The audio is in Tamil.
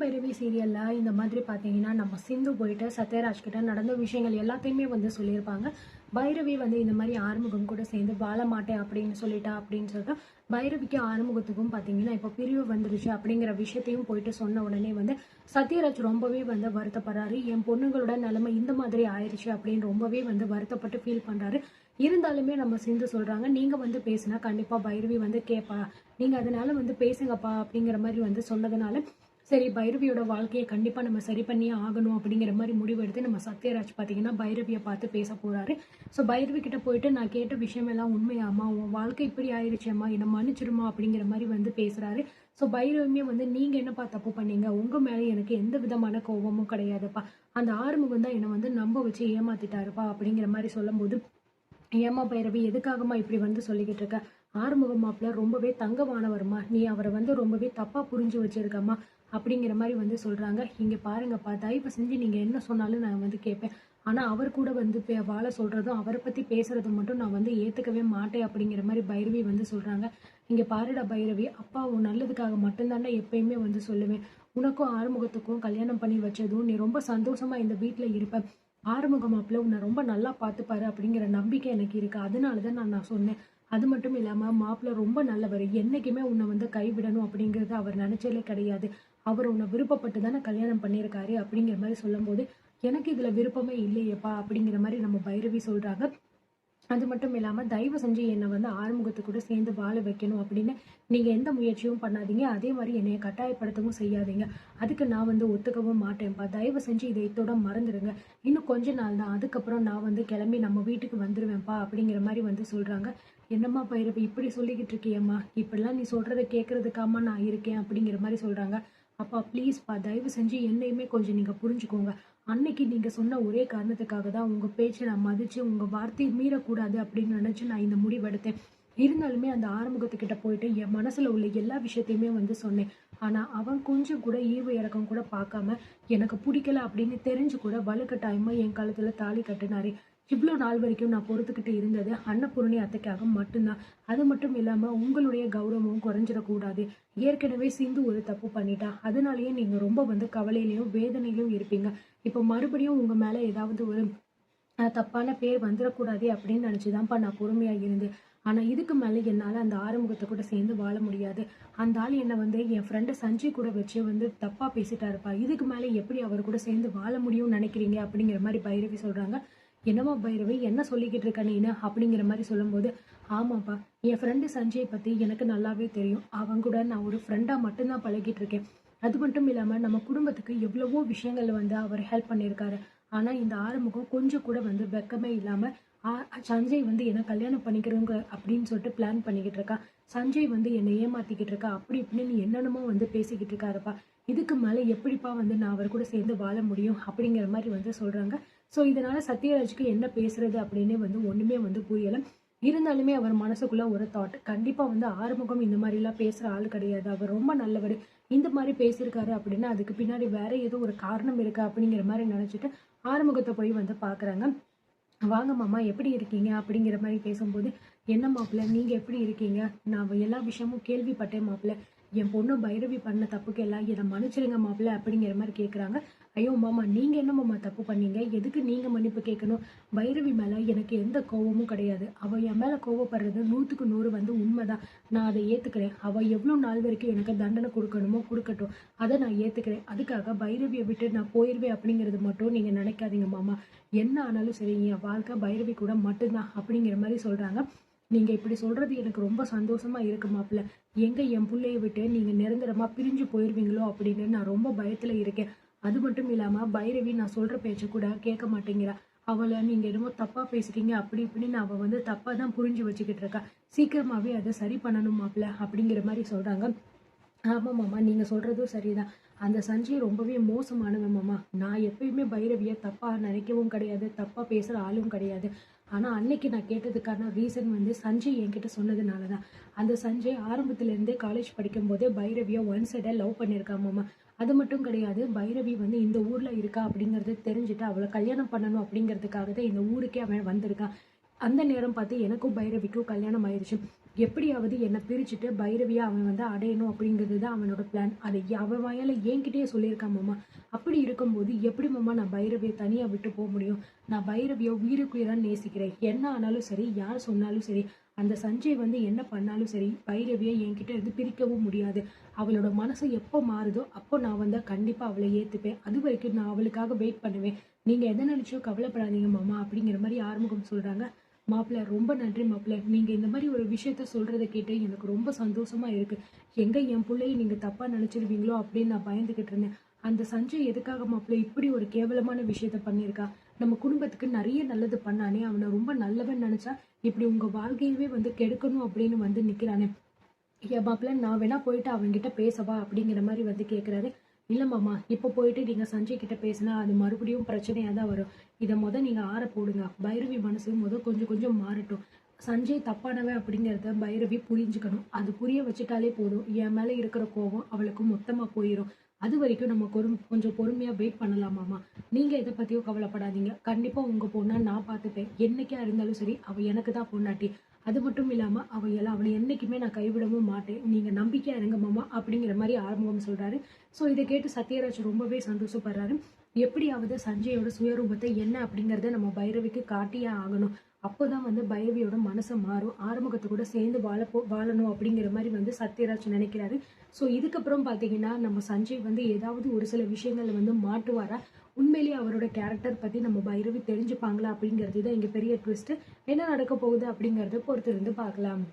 பைரவி சீரியல்ல இந்த மாதிரி பார்த்தீங்கன்னா, நம்ம சிந்து போயிட்டு சத்யராஜ் கிட்ட நடந்த விஷயங்கள் எல்லாத்தையுமே வந்து சொல்லியிருப்பாங்க. பைரவி வந்து இந்த மாரி ஆறுமுகம் கூட சேர்ந்து வாழ மாட்டேன் அப்படின்னு சொல்லிட்டா அப்படின்னு சொல்லிட்டு, பைரவிக்கு ஆறுமுகத்துக்கும் பார்த்தீங்கன்னா, இப்போ பிரிவு வந்துருச்சு அப்படிங்கிற விஷயத்தையும் போயிட்டு சொன்ன உடனே வந்து சத்யராஜ் ரொம்பவே வந்து வருத்தப்படுறாரு. என் பொண்ணுங்களோட நிலைமை இந்த மாதிரி ஆயிடுச்சு அப்படின்னு ரொம்பவே வந்து வருத்தப்பட்டு ஃபீல் பண்றாரு. இருந்தாலுமே நம்ம சிந்து சொல்றாங்க, நீங்க வந்து பேசினா கண்டிப்பா பைரவி வந்து கேட்பா. நீங்க அதனால வந்து பேசுங்கப்பா அப்படிங்கிற மாரி வந்து சொன்னதுனால சரி பைரவியோட வாழ்க்கையை கண்டிப்பா நம்ம சரி பண்ணியே ஆகணும் அப்படிங்கிற மாதிரி முடிவெடுத்து நம்ம சத்யராஜ் பார்த்தீங்கன்னா பைரவியை பார்த்து பேச போறாரு. ஸோ பைரவி கிட்ட போயிட்டு நான் கேட்ட விஷயம் எல்லாம் உண்மையாமா, உன் வாழ்க்கை இப்படி ஆயிடுச்சேம்மா, என்னை மன்னிச்சிருமா அப்படிங்கிற மாதிரி வந்து பேசுறாரு. ஸோ பைரவியுமே வந்து நீங்க என்னப்பா தப்பு பண்ணீங்க, உங்க மேலே எனக்கு எந்த விதமான கோபமும் கிடையாதுப்பா, அந்த ஆறுமுகம் தான் என்னை வந்து நம்ப வச்சு ஏமாத்திட்டாருப்பா அப்படிங்கிற மாதிரி சொல்லும்போது, ஏமா பைரவி எதுக்காகமா இப்படி வந்து சொல்லிக்கிட்டு இருக்க, ஆறுமுகம் மாப்பிள்ள ரொம்பவே தங்கமானவருமா, நீ அவரை வந்து ரொம்பவே தப்பா புரிஞ்சு வச்சிருக்கம்மா அப்படிங்கிற மாதிரி வந்து சொல்றாங்க. இங்க பாருங்கப்பா, தயவு செஞ்சு நீங்க என்ன சொன்னாலும் நான் வந்து கேட்பேன். ஆனா அவர் கூட வந்து வாழ சொல்றதும் அவரை பத்தி பேசுறதும் மட்டும் நான் வந்து ஏத்துக்கவே மாட்டேன் அப்படிங்கிற மாதிரி பைரவி வந்து சொல்றாங்க. இங்க பாருடா பைரவி, அப்பா உன் நல்லதுக்காக மட்டும்தாண்டா எப்பயுமே வந்து சொல்லுவேன். உனக்கும் ஆறுமுகத்துக்கும் கல்யாணம் பண்ணி வச்சதும் நீ ரொம்ப சந்தோஷமா இந்த வீட்டுல இருப்ப. ஆறுமுக மாப்பிள்ள உன்னை ரொம்ப நல்லா பார்த்துப்பாரு அப்படிங்கிற நம்பிக்கை எனக்கு இருக்கு. அதனாலதான் நான் சொன்னேன். அது மட்டும் இல்லாம மாப்பிள்ள ரொம்ப நல்லவர். என்னைக்குமே உன்னை வந்து கைவிடணும் அப்படிங்கறது அவர் நினைச்சலே கிடையாது. அவர் உன்னை விருப்பப்பட்டு தானே கல்யாணம் பண்ணியிருக்காரு அப்படிங்கிற மாதிரி சொல்லும்போது, எனக்கு இதுல விருப்பமே இல்லையேப்பா அப்படிங்கிற மாதிரி நம்ம பைரவி சொல்றாங்க. அது மட்டும் இல்லாம தயவு செஞ்சு என்னை வந்து ஆறுமுகத்து கூட சேர்ந்து வாழ வைக்கணும் அப்படின்னு நீங்க எந்த முயற்சியும் பண்ணாதீங்க. அதே மாதிரி என்னைய கட்டாயப்படுத்தவும் செய்யாதீங்க. அதுக்கு நான் வந்து ஒத்துக்கவும் மாட்டேன்ப்பா. தயவு செஞ்சு இதை இத்தோட மறந்துடுங்க. இன்னும் கொஞ்ச நாள் தான், அதுக்கப்புறம் நான் வந்து கிளம்பி நம்ம வீட்டுக்கு வந்துருவேன்ப்பா அப்படிங்கிற மாதிரி வந்து சொல்றாங்க. என்னம்மா பைரவி இப்படி சொல்லிக்கிட்டு இருக்கியம்மா, இப்படிலாம் நீ சொல்றதை கேட்கறதுக்காம நான் இருக்கேன் அப்படிங்கிற மாதிரி சொல்றாங்க. அப்பா ப்ளீஸ்ப்பா, தயவு செஞ்சு என்னையுமே கொஞ்சம் நீங்க புரிஞ்சுக்கோங்க. அன்னைக்கு நீங்க சொன்ன ஒரே காரணத்துக்காக தான் உங்க பேச்சை நான் மதிச்சு உங்க வார்த்தையை மீறக்கூடாது அப்படின்னு நினைச்சு நான் இந்த முடிவெடுத்தேன். இருந்தாலுமே அந்த ஆறுமுகத்துக்கிட்ட போயிட்டு என் மனசுல உள்ள எல்லா விஷயத்தையுமே வந்து சொன்னேன். ஆனா அவன் கொஞ்சம் கூட ஈவு இறக்கம் கூட பார்க்காம எனக்கு பிடிக்கல அப்படின்னு தெரிஞ்சு கூட வலுக்கட்டாயமா என் கழுத்துல தாலி கட்டினாரு. இவ்வளோ நாள் வரைக்கும் நான் பொறுத்துக்கிட்டு இருந்தது அன்னபூரணி அத்தைக்காக மட்டும்தான். அது மட்டும் இல்லாம உங்களுடைய கௌரவமும் குறைஞ்சிடக்கூடாது. ஏற்கனவே சிந்து ஒரு தப்பு பண்ணிட்டா, அதனாலயே நீங்க ரொம்ப வந்து கவலையிலையும் வேதனையிலும் இருப்பீங்க. இப்போ மறுபடியும் உங்க மேல ஏதாவது ஒரு தப்பான பேர் வந்துடக்கூடாது அப்படின்னு நினைச்சுதான்ப்பா நான் பொறுமையா இருந்தேன். ஆனா இதுக்கு மேல என்னால அந்த ஆறுமுகத்தை கூட சேர்ந்து வாழ முடியாது. அந்த ஆள் என்னை வந்து என் ஃப்ரெண்டு சஞ்சய் கூட வச்சு வந்து தப்பா பேசிட்டாருப்பா. இதுக்கு மேல எப்படி அவர் கூட சேர்ந்து வாழ முடியும்னு நினைக்கிறீங்க அப்படிங்கிற மாதிரி பைரவி சொல்றாங்க. என்னம்மா பைரவி என்ன சொல்லிக்கிட்டு இருக்க நீனு அப்படிங்கிற மாதிரி சொல்லும்போது, ஆமாப்பா, என் ஃப்ரெண்டு சஞ்சய் பத்தி எனக்கு நல்லாவே தெரியும். அவன் கூட நான் ஒரு ஃப்ரெண்டா மட்டும்தான் பழகிட்டு இருக்கேன். அது மட்டும் இல்லாம நம்ம குடும்பத்துக்கு எவ்வளவோ விஷயங்கள்ல வந்து அவர் ஹெல்ப் பண்ணியிருக்காரு. ஆனா இந்த ஆறுமுகம் கொஞ்சம் கூட வந்து வெக்கமே இல்லாம சஞ்சய் வந்து என்ன கல்யாணம் பண்ணிக்கிறவங்க அப்படின்னு சொல்லிட்டு பிளான் பண்ணிக்கிட்டு இருக்கா. சஞ்சய் வந்து என்னை ஏமாத்திக்கிட்டு இருக்கா அப்படி இப்படின்னு என்னென்னமோ வந்து பேசிக்கிட்டு இருக்காருப்பா. இதுக்கு மேல எப்படிப்பா வந்து நான் அவர் கூட சேர்ந்து வாழ முடியும் அப்படிங்கிற மாதிரி வந்து சொல்றாங்க. ஸோ இதனால சத்யராஜுக்கு என்ன பேசுறது அப்படின்னு வந்து ஒண்ணுமே வந்து புரியல. இருந்தாலுமே அவர் மனசுக்குள்ள ஒரு தாட், கண்டிப்பா வந்து ஆறுமுகம் இந்த மாதிரி எல்லாம் பேசுற ஆள் கிடையாது, அவர் ரொம்ப நல்லவர், இந்த மாதிரி பேசியிருக்காரு அப்படின்னா அதுக்கு பின்னாடி வேற ஏதோ ஒரு காரணம் இருக்கு அப்படிங்கிற மாதிரி நினைச்சிட்டு ஆறுமுகத்தை போய் வந்து பாக்குறாங்க. வாங்க மாமா எப்படி இருக்கீங்க அப்படிங்கிற மாதிரி பேசும்போது, என்ன மாப்பிள்ள நீங்க எப்படி இருக்கீங்க, நான் எல்லா விஷயமும் கேள்விப்பட்டேன் மாப்பிள்ள, என் பொண்ணு பைரவி பண்ண தப்புக்கு எல்லாம் என்னை மன்னிச்சிருங்க மாப்பிள்ள அப்படிங்கிற மாதிரி கேட்குறாங்க. ஐயோ மாமா, நீங்க என்ன மாமா தப்பு பண்ணீங்க, எதுக்கு நீங்க மன்னிப்பு கேட்கணும், பைரவி மேல எனக்கு எந்த கோவமும் கிடையாது, அவ என் மேல கோவப்படுறது 100க்கு 100 வந்து உண்மைதான், நான் அதை ஏத்துக்கிறேன், அவ எவ்வளவு நாள் வரைக்கும் எனக்கு தண்டனை கொடுக்கணுமோ கொடுக்கட்டும், அதை நான் ஏத்துக்கிறேன், அதுக்காக பைரவியை விட்டு நான் போயிருவேன் அப்படிங்கிறது மட்டும் நீங்க நினைக்காதீங்க மாமா, என்ன ஆனாலும் சரி என் வாழ்க்கை பைரவி கூட மட்டும்தான் அப்படிங்கிற மாதிரி சொல்றாங்க. நீங்க இப்படி சொல்றது எனக்கு ரொம்ப சந்தோஷமா இருக்கு மாப்பிள்ள, எங்க என் பிள்ளைய விட்டு நீங்க நிரந்தரமா பிரிஞ்சு போயிருவீங்களோ அப்படின்னு நான் ரொம்ப பயத்துல இருக்கேன். அது மட்டும் இல்லாம பைரவி நான் சொல்ற பேச்ச கூட கேட்க மாட்டேங்கிறா. அவளை நீங்க என்னமோ தப்பா பேசுறீங்க அப்படி இப்படின்னு அவ வந்து தப்பா தான் புரிஞ்சு வச்சுக்கிட்டு இருக்கா. சீக்கிரமாவே அதை சரி பண்ணணும் மாப்பிள்ள அப்படிங்கிற மாதிரி சொல்றாங்க. ஆமா மாமா, நீங்க சொல்றதும் சரிதான். அந்த சஞ்சய் ரொம்பவே மோசமானவன் மாமா. நான் எப்பயுமே பைரவிய தப்பா நினைக்கவும் கிடையாது, தப்பா பேசுற ஆளும் கிடையாது. ஆனா அன்னைக்கு நான் கேட்டதுக்கான ரீசன் வந்து சஞ்சய் என்கிட்ட சொன்னதுனாலதான். அந்த சஞ்சய் ஆரம்பத்துல இருந்தே காலேஜ் படிக்கும் போதே பைரவிய ஒன் சைடா லவ் பண்ணியிருக்கான் மாமா. அது மட்டும் கிடையாது, பைரவி வந்து இந்த ஊர்ல இருக்கா அப்படிங்கறது தெரிஞ்சுட்டு அவளை கல்யாணம் பண்ணணும் அப்படிங்கிறதுக்காக தான் இந்த ஊருக்கே அவன் வந்திருக்கான். அந்த நேரம் பார்த்து எனக்கும் பைரவிக்கும் கல்யாணம் ஆயிடுச்சு. எப்படியாவது என்னை பிரிச்சுட்டு பைரவியா அவன் வந்து அடையணும் அப்படிங்கிறது தான் அவனோட பிளான். அதை அவன் வாயால என்கிட்டயே சொல்லியிருக்கான் மாமா. அப்படி இருக்கும்போது எப்படி மாமா நான் பைரவியை தனியா விட்டு போக முடியும்? நான் பைரவியை உயிருக்குயிரா நேசிக்கிறேன். என்ன ஆனாலும் சரி, யார் சொன்னாலும் சரி, அந்த சஞ்சய் வந்து என்ன பண்ணாலும் சரி, பைரவியை என்கிட்ட இருந்து பிரிக்கவும் முடியாது. அவளோட மனசு எப்போ மாறுதோ அப்போ நான் வந்து கண்டிப்பா அவளை ஏத்துப்பேன். அது வரைக்கும் நான் அவளுக்காக வெயிட் பண்ணுவேன். நீங்க எதை நினைச்சோ கவலைப்படாதீங்க மாமா அப்படிங்கிற மாதிரி ஆறுமுகம் சொல்றாங்க. மாப்பிள்ள ரொம்ப நன்றி மாப்பிள்ள. நீங்க இந்த மாதிரி ஒரு விஷயத்த சொல்றத கேட்டு எனக்கு ரொம்ப சந்தோஷமா இருக்கு. எங்க என் புள்ளைய நீங்க தப்பா நினைச்சிருவீங்களோ அப்படின்னு நான் பயந்துகிட்டு இருந்தேன். அந்த சஞ்சய் எதுக்காக மாப்பிள்ள இப்படி ஒரு கேவலமான விஷயத்த பண்ணியிருக்கா? நம்ம குடும்பத்துக்கு நிறைய நல்லது பண்ணானே, அவனை ரொம்ப நல்லவன் நினைச்சா இப்படி உங்க வாழ்க்கையவே வந்து கெடுக்கணும் அப்படின்னு வந்து நிக்கிறானே. ஏன் மாப்பிள்ள நான் வேணா போயிட்டு அவன்கிட்ட பேசவா அப்படிங்கிற மாதிரி வந்து கேக்குறாரு. இல்ல மாமா, இப்ப போயிட்டு நீங்க சஞ்சய் கிட்ட பேசினா அது மறுபடியும் பிரச்சனையா தான் வரும். இதை நீங்க ஆற போடுங்க. பைரவி மனசு கொஞ்சம் கொஞ்சம் மாறட்டும். சஞ்சய் தப்பானவன் அப்படிங்கிறத பைரவி புரிஞ்சுக்கணும். அது புரிய வச்சுட்டாலே போதும். என் மேல இருக்கிற கோபம் அவளுக்கு மொத்தமா போயிடும். அது வரைக்கும் நம்ம கொஞ்சம் பொறுமையா வெயிட் பண்ணலாமாமா. நீங்க எதை பத்தியும் கவலைப்படாதீங்க. கண்டிப்பா உங்க பொண்ணை நான் பார்த்துப்பேன். என்னைக்கா இருந்தாலும் சரி, அவ எனக்கு தான் பொண்டாட்டி. அது மட்டும் இல்லாம அவளை என்னைக்குமே நான் கைவிடவும் மாட்டேன். நீங்க நம்பிக்கையா இருங்க மாமா அப்படிங்கிற மாதிரி ஆறுமுகம் சொல்றாரு. ஸோ இதை கேட்டு சத்யராஜ் ரொம்பவே சந்தோஷப்படுறாரு. எப்படியாவது சஞ்சயோட சுயரூபத்தை என்ன அப்படிங்கிறத நம்ம பைரவிக்கு காட்டியே ஆகணும். அப்போதான் வந்து பைரவியோட மனசு மாறும். ஆறுமுகத்தை கூட சேர்ந்து வாழணும் அப்படிங்கிற மாதிரி வந்து சத்யராஜ் நினைக்கிறாரு. ஸோ இதுக்கப்புறம் பார்த்தீங்கன்னா நம்ம சஞ்சய் வந்து ஏதாவது ஒரு சில விஷயங்கள்ல வந்து மாட்டுவாரா? உண்மையிலேயே அவரோட கேரக்டர் பத்தி நம்ம பைரவி தெரிஞ்சுப்பாங்களா அப்படிங்கிறது தான் இங்க பெரிய ட்விஸ்ட். என்ன நடக்க போகுது அப்படிங்கறத பொறுத்திருந்து பார்க்கலாம்.